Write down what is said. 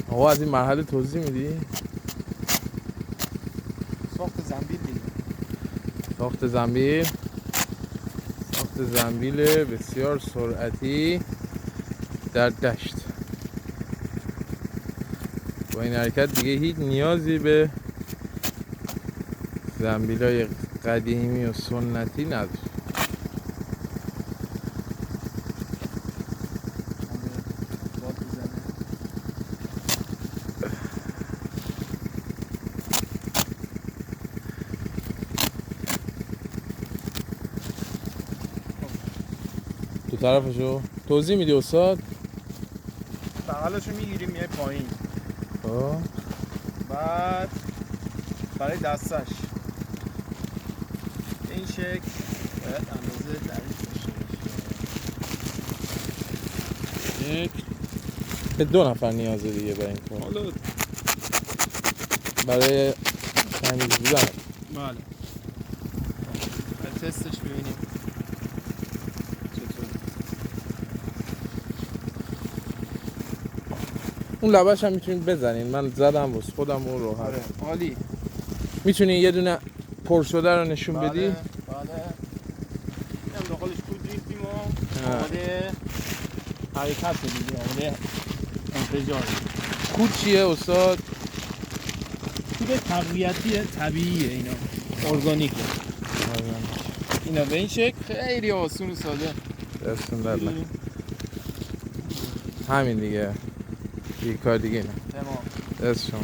آقا از این مرحله توضیح میدی؟ ساخت زنبیل دیگه. ساخت زنبیل بسیار سرعتی در دشت. با این حرکت دیگه هیچ نیازی به زنبیلای قدیمی و سنتی نداره. تو طرفشو توضیح میدی استاد؟ بغلشو میگیریم میای پایین، خب بعد برای دستش به این شکل باید اندازه دریش داشته باشه. یک به 2 نفر نیازه دیگه برای این کار. حالا برای تمیز بودن. بله برای تستش ببینیم چطور. اون لبش هم میتونید بزنین، من زدم واسه خودم اون راحت. آره عالی. میتونی یه دونه پر شده رو نشون بدی؟ بله اینم داخلش کود ریختیم و آماده حرکت دیگه، آماده انفجار. کود چیه استاد؟ کود تقویتی طبیعیه، اینا ارگانیکه. اینا به این شکل خیلی آسون و ساده. دستون در نکنه. همین دیگه. یه کار دیگه نه. تمام. دست شما.